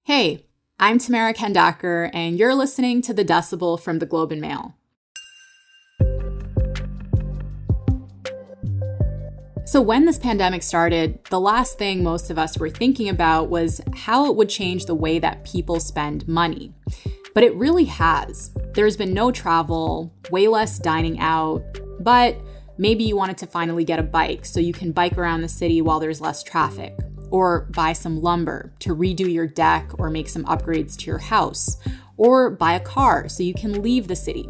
Hey, I'm Tamara Kendacker, and you're listening to The Decibel from the Globe and Mail. So when this pandemic started, the last thing most of us were thinking about was how it would change the way that people spend money. But it really has. There's been no travel, way less dining out, but maybe you wanted to finally get a bike so you can bike around the city while there's less traffic, or buy some lumber to redo your deck or make some upgrades to your house, or buy a car so you can leave the city.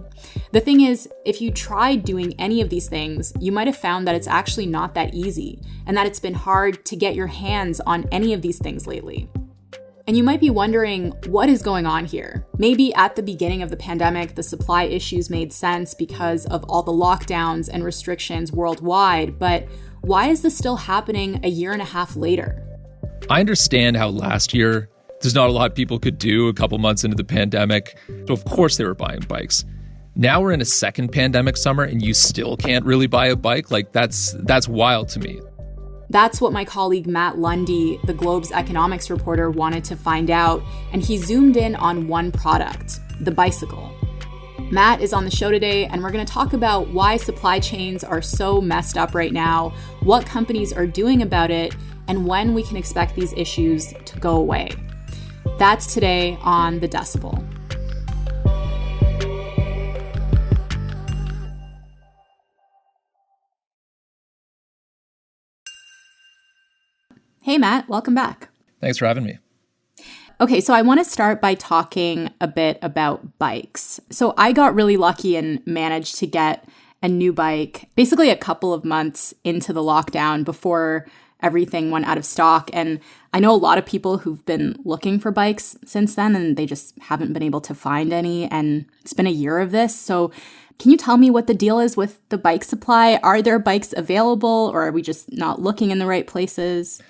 The thing is, if you tried doing any of these things, you might have found that it's actually not that easy, and that it's been hard to get your hands on any of these things lately. And you might be wondering, what is going on here? Maybe at the beginning of the pandemic, the supply issues made sense because of all the lockdowns and restrictions worldwide, but why is this still happening a year and a half later? I understand how last year, there's not a lot people could do a couple months into the pandemic, so of course they were buying bikes. Now we're in a second pandemic summer and you still can't really buy a bike? Like, that's wild to me. That's what my colleague Matt Lundy, the Globe's economics reporter, wanted to find out, and he zoomed in on one product, the bicycle. Matt is on the show today, and we're going to talk about why supply chains are so messed up right now, what companies are doing about it, and when we can expect these issues to go away. That's today on The Decibel. Hey, Matt, welcome back. Thanks for having me. Okay, so I want to start by talking a bit about bikes. So I got really lucky and managed to get a new bike basically a couple of months into the lockdown before everything went out of stock. And I know a lot of people who've been looking for bikes since then, and they just haven't been able to find any. And it's been a year of this. So can you tell me what the deal is with the bike supply? Are there bikes available, or are we just not looking in the right places?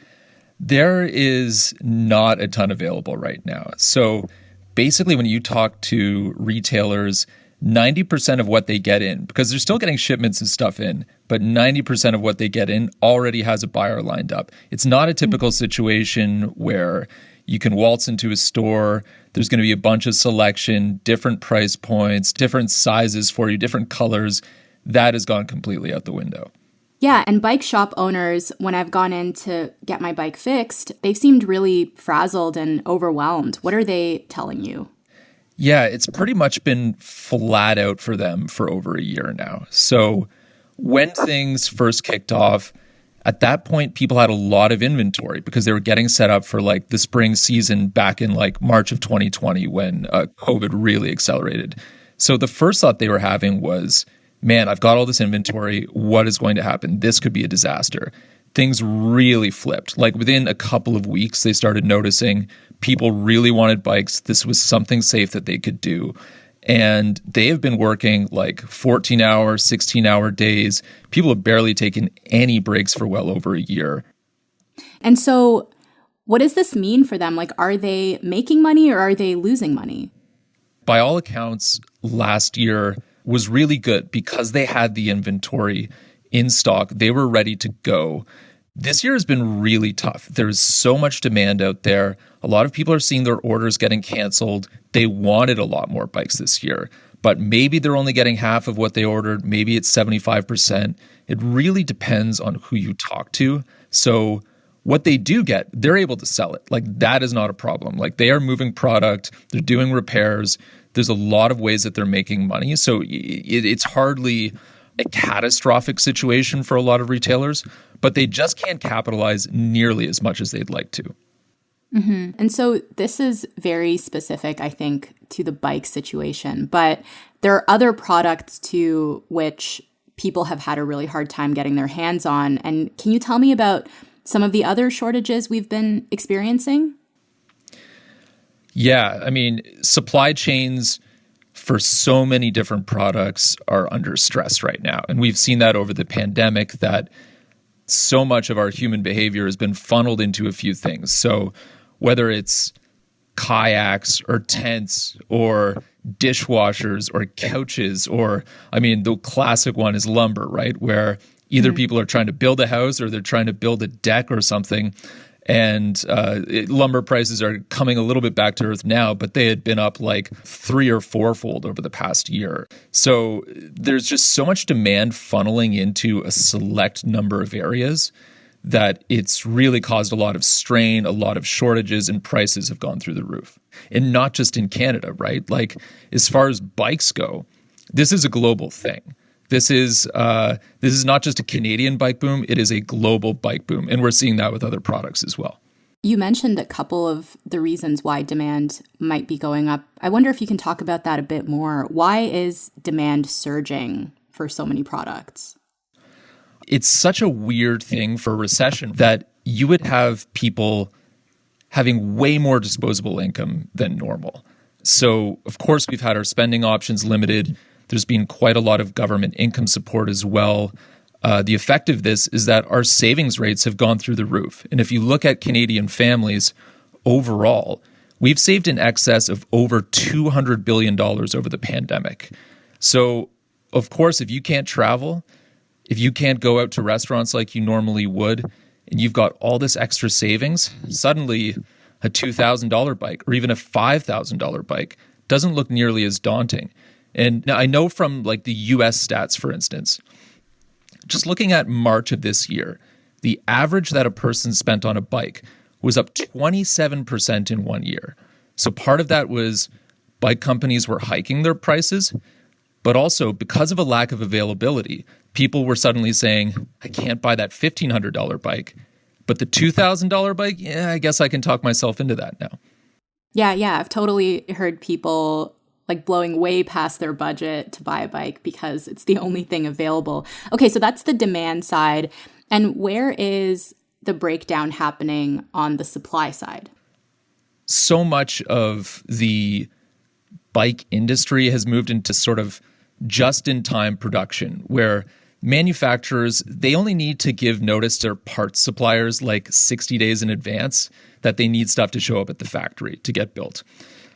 There is not a ton available right now. So basically, when you talk to retailers, 90% of what they get in, because they're still getting shipments and stuff in, but 90% of what they get in already has a buyer lined up. It's not a typical situation where you can waltz into a store, there's going to be a bunch of selection, different price points, different sizes for you, different colors. That has gone completely out the window. Yeah, and bike shop owners, when I've gone in to get my bike fixed, they've seemed really frazzled and overwhelmed. What are they telling you? Yeah, it's pretty much been flat out for them for over a year now. So when things first kicked off, at that point, people had a lot of inventory because they were getting set up for like the spring season back in like March of 2020 when COVID really accelerated. So the first thought they were having was, man, I've got all this inventory. What is going to happen? This could be a disaster. Things really flipped. Like within a couple of weeks, they started noticing people really wanted bikes. This was something safe that they could do. And they have been working like 14-hour, 16-hour days. People have barely taken any breaks for well over a year. And so what does this mean for them? Like, are they making money or are they losing money? By all accounts, last year was really good because they had the inventory in stock. They were ready to go. This year has been really tough. There's so much demand out there. A lot of people are seeing their orders getting canceled. They wanted a lot more bikes this year, but maybe they're only getting half of what they ordered. Maybe it's 75%. It really depends on who you talk to. So what they do get, they're able to sell it. Like, that is not a problem. Like, they are moving product. They're doing repairs. There's a lot of ways that they're making money. So it's hardly a catastrophic situation for a lot of retailers, but they just can't capitalize nearly as much as they'd like to. Mm-hmm. And so this is very specific, I think, to the bike situation, but there are other products too which people have had a really hard time getting their hands on. And can you tell me about some of the other shortages we've been experiencing? Yeah, I mean, supply chains for so many different products are under stress right now. And we've seen that over the pandemic, that so much of our human behavior has been funneled into a few things. So whether it's kayaks or tents or dishwashers or couches, or, I mean, the classic one is lumber, right? Where either people are trying to build a house or they're trying to build a deck or something. And lumber prices are coming a little bit back to earth now, but they had been up like 3 or 4-fold over the past year. So there's just so much demand funneling into a select number of areas that it's really caused a lot of strain, a lot of shortages, and prices have gone through the roof. And not just in Canada, right? Like as far as bikes go, this is a global thing. This is not just a Canadian bike boom, it is a global bike boom. And we're seeing that with other products as well. You mentioned a couple of the reasons why demand might be going up. I wonder if you can talk about that a bit more. Why is demand surging for so many products? It's such a weird thing for a recession that you would have people having way more disposable income than normal. So, of course, we've had our spending options limited. There's been quite a lot of government income support as well. The effect of this is that our savings rates have gone through the roof. And if you look at Canadian families overall, we've saved in excess of over $200 billion over the pandemic. So, of course, if you can't travel, if you can't go out to restaurants like you normally would, and you've got all this extra savings, suddenly a $2,000 bike or even a $5,000 bike doesn't look nearly as daunting. And now I know from like the US stats, for instance, just looking at March of this year, the average that a person spent on a bike was up 27% in 1 year. So part of that was bike companies were hiking their prices, but also because of a lack of availability, people were suddenly saying, I can't buy that $1,500 bike, but the $2,000 bike, yeah, I guess I can talk myself into that now. Yeah, I've totally heard people like blowing way past their budget to buy a bike because it's the only thing available. Okay, so that's the demand side. And where is the breakdown happening on the supply side? So much of the bike industry has moved into sort of just-in-time production where manufacturers, they only need to give notice to their parts suppliers like 60 days in advance that they need stuff to show up at the factory to get built.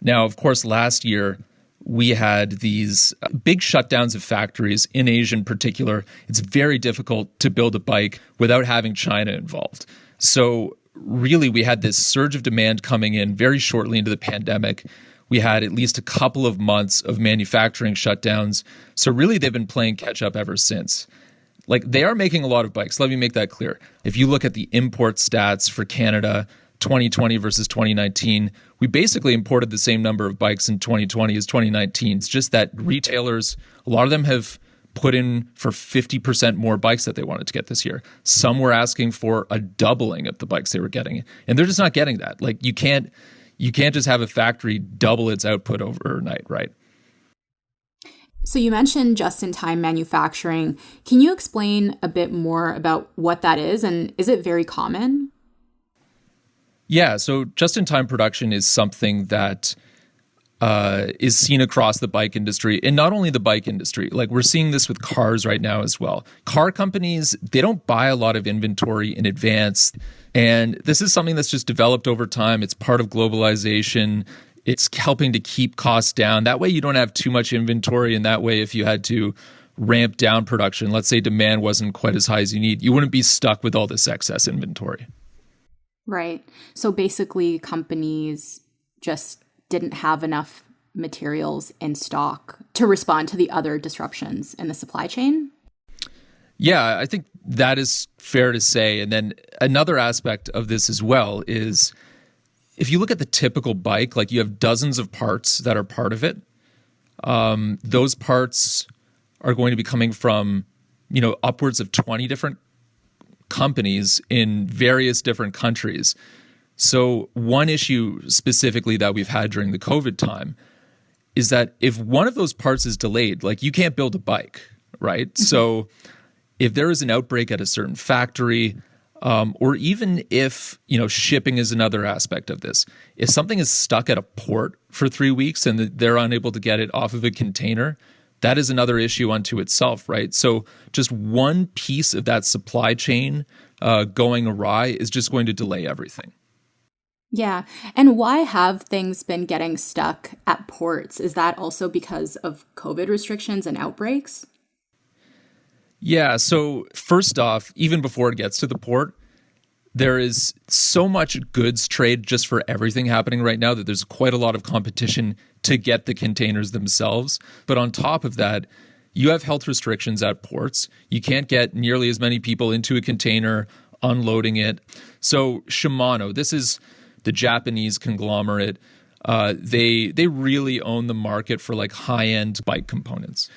Now, of course, last year, we had these big shutdowns of factories in Asia in particular. It's very difficult to build a bike without having China involved. So really, we had this surge of demand coming in very shortly into the pandemic. We had at least a couple of months of manufacturing shutdowns. So really, they've been playing catch up ever since. Like they are making a lot of bikes. Let me make that clear. If you look at the import stats for Canada, 2020 versus 2019, we basically imported the same number of bikes in 2020 as 2019. It's just that retailers, a lot of them have put in for 50% more bikes that they wanted to get this year. Some were asking for a doubling of the bikes they were getting, and they're just not getting that. Like you can't just have a factory double its output overnight, right? So you mentioned just-in-time manufacturing. Can you explain a bit more about what that is, and is it very common? Yeah, so just-in-time production is something that is seen across the bike industry, and not only the bike industry. Like we're seeing this with cars right now as well. Car companies, they don't buy a lot of inventory in advance, and this is something that's just developed over time. It's part of globalization. It's helping to keep costs down. That way you don't have too much inventory, and that way if you had to ramp down production, let's say demand wasn't quite as high as you need, you wouldn't be stuck with all this excess inventory. Right. So basically, companies just didn't have enough materials in stock to respond to the other disruptions in the supply chain? Yeah, I think that is fair to say. And then another aspect of this as well is if you look at the typical bike, like you have dozens of parts that are part of it. Those parts are going to be coming from, upwards of 20 different companies in various different countries. So one issue specifically that we've had during the COVID time is that if one of those parts is delayed, like you can't build a bike, right? Mm-hmm. So if there is an outbreak at a certain factory, or even if, shipping is another aspect of this. If something is stuck at a port for 3 weeks and they're unable to get it off of a container, that is another issue unto itself, right? So just one piece of that supply chain going awry is just going to delay everything. Yeah. And why have things been getting stuck at ports? Is that also because of COVID restrictions and outbreaks? Yeah. So first off, even before it gets to the port, There is so much goods trade just for everything happening right now that there's quite a lot of competition to get the containers themselves. But on top of that, you have health restrictions at ports. You can't get nearly as many people into a container unloading it. So Shimano, this is the Japanese conglomerate. They really own the market for like high-end bike components.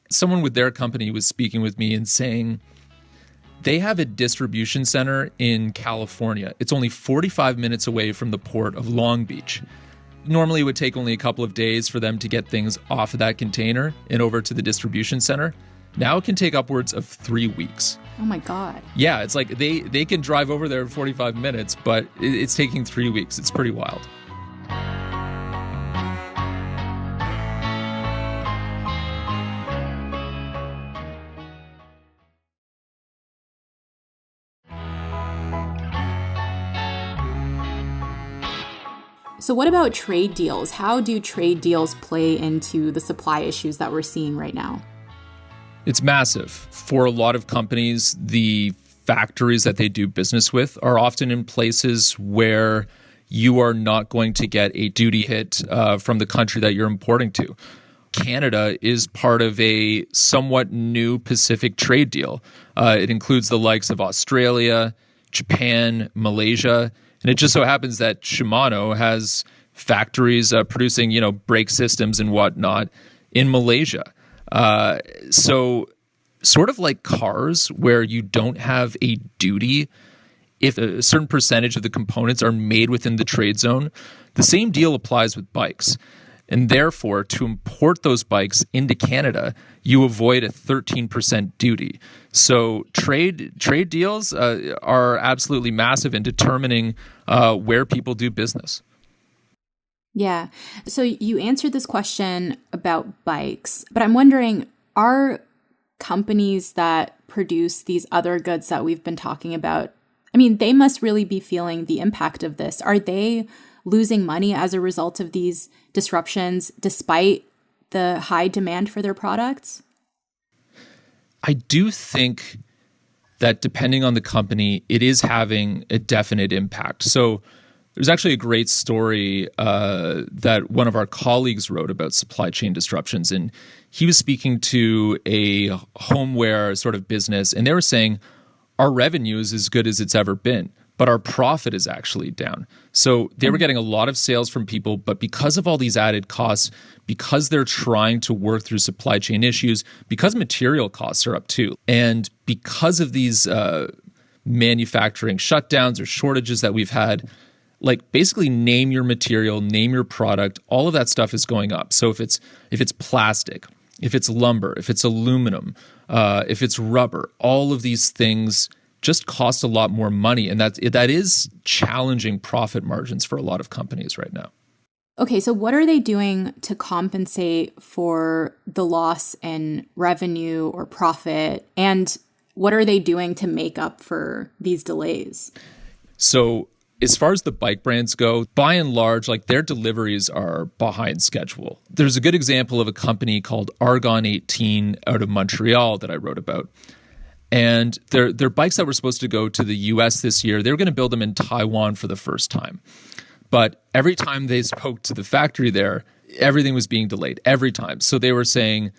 Someone with their company was speaking with me and saying they have a distribution center in California. It's only 45 minutes away from the port of Long Beach. Normally, it would take only a couple of days for them to get things off of that container and over to the distribution center. Now it can take upwards of 3 weeks. Oh my God. Yeah, it's like they can drive over there in 45 minutes, but it's taking 3 weeks. It's pretty wild. So what about trade deals? How do trade deals play into the supply issues that we're seeing right now? It's massive. For a lot of companies, the factories that they do business with are often in places where you are not going to get a duty hit from the country that you're importing to. Canada is part of a somewhat new Pacific trade deal. It includes the likes of Australia, Japan, Malaysia, and it just so happens that Shimano has factories producing, brake systems and whatnot in Malaysia. So sort of like cars where you don't have a duty if a certain percentage of the components are made within the trade zone, the same deal applies with bikes. And therefore, to import those bikes into Canada, you avoid a 13% duty. So trade deals are absolutely massive in determining where people do business. Yeah. So you answered this question about bikes, but I'm wondering, are companies that produce these other goods that we've been talking about, they must really be feeling the impact of this. Are they losing money as a result of these disruptions despite the high demand for their products? I do think that depending on the company, it is having a definite impact. So there's actually a great story that one of our colleagues wrote about supply chain disruptions. And he was speaking to a homeware sort of business, and they were saying, our revenue is as good as it's ever been, but our profit is actually down. So they were getting a lot of sales from people, but because of all these added costs, because they're trying to work through supply chain issues, because material costs are up too, and because of these manufacturing shutdowns or shortages that we've had, like basically name your material, name your product, all of that stuff is going up. So if it's plastic, if it's lumber, if it's aluminum, if it's rubber, all of these things just cost a lot more money. And that is challenging profit margins for a lot of companies right now. Okay, so what are they doing to compensate for the loss in revenue or profit? And what are they doing to make up for these delays? So as far as the bike brands go, by and large, like their deliveries are behind schedule. There's a good example of a company called Argon 18 out of Montreal that I wrote about. And their bikes that were supposed to go to the US this year, they were going to build them in Taiwan for the first time. But every time they spoke to the factory there, everything was being delayed every time. So they were saying,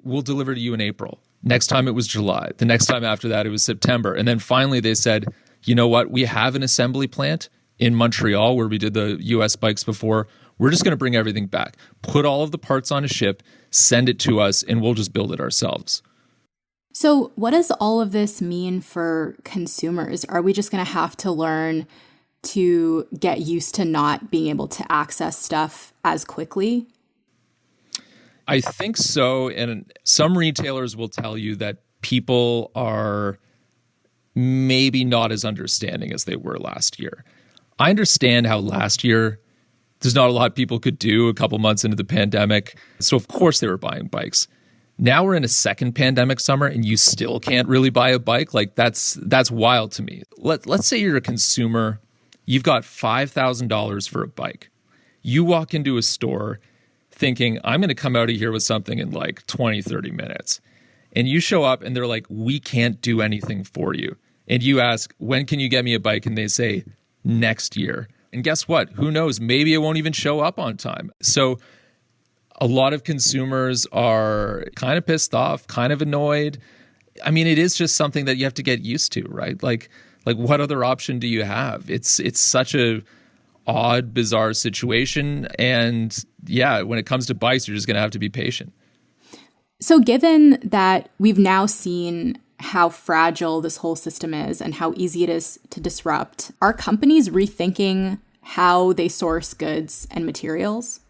we'll deliver to you in April. Next time it was July. The next time after that, it was September. And then finally they said, you know what? We have an assembly plant in Montreal where we did the US bikes before. We're just going to bring everything back, put all of the parts on a ship, send it to us, and we'll just build it ourselves. So what does all of this mean for consumers? Are we just going to have to learn to get used to not being able to access stuff as quickly? I think so. And some retailers will tell you that people are maybe not as understanding as they were last year. I understand how last year there's not a lot people could do a couple months into the pandemic. So of course they were buying bikes. Now we're in a second pandemic summer and you still can't really buy a bike. Like that's wild to me. Let's say you're a consumer. You've got $5,000 for a bike. You walk into a store thinking, I'm going to come out of here with something in like 20, 30 minutes. And you show up and they're like, we can't do anything for you. and you ask, when can you get me a bike? And they say, next year. And guess what? Who knows? Maybe it won't even show up on time. So a lot of consumers are kind of pissed off, kind of annoyed. I mean, it is just something that you have to get used to, right? Like what other option do you have? It's such a odd, bizarre situation. And yeah, when it comes to bikes, you're just going to have to be patient. So given that we've now seen how fragile this whole system is and how easy it is to disrupt, are companies rethinking how they source goods and materials?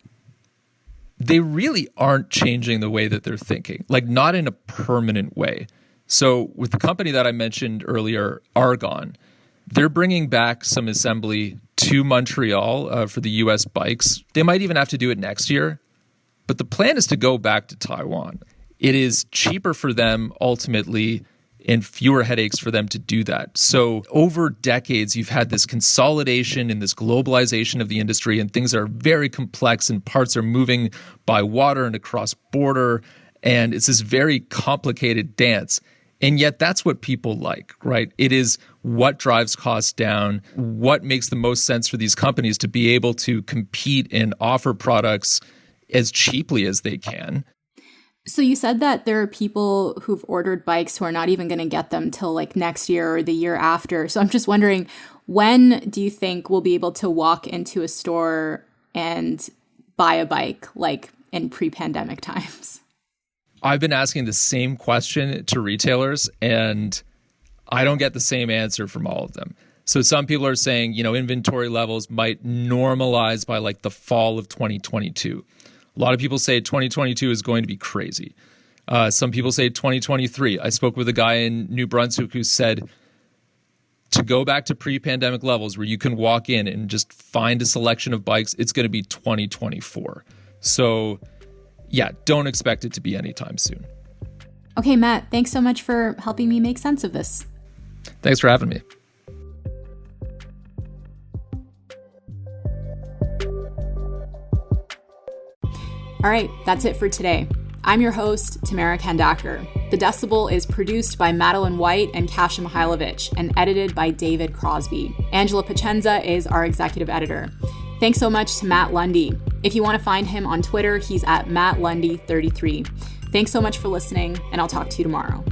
They really aren't changing the way that they're thinking, like not in a permanent way. So with the company that I mentioned earlier, Argon, they're bringing back some assembly to Montreal for the US bikes. They might even have to do it next year, but the plan is to go back to Taiwan. It is cheaper for them ultimately and fewer headaches for them to do that. So over decades, you've had this consolidation and this globalization of the industry, and things are very complex and parts are moving by water and across border. And it's this very complicated dance. And yet that's what people like, right? It is what drives costs down, what makes the most sense for these companies to be able to compete and offer products as cheaply as they can. So you said that there are people who've ordered bikes who are not even going to get them till like next year or the year after. So I'm just wondering, when do you think we'll be able to walk into a store and buy a bike like in pre-pandemic times? I've been asking the same question to retailers, and I don't get the same answer from all of them. So some people are saying, inventory levels might normalize by like the fall of 2022. A lot of people say 2022 is going to be crazy. Some people say 2023. I spoke with a guy in New Brunswick who said to go back to pre-pandemic levels where you can walk in and just find a selection of bikes, it's going to be 2024. So yeah, don't expect it to be anytime soon. Okay, Matt, thanks so much for helping me make sense of this. Thanks for having me. All right, that's it for today. I'm your host, Tamara Kandaker. The Decibel is produced by Madeline White and Kasia Mihailovich and edited by David Crosby. Angela Pacenza is our executive editor. Thanks so much to Matt Lundy. If you want to find him on Twitter, he's at MattLundy33. Thanks so much for listening, and I'll talk to you tomorrow.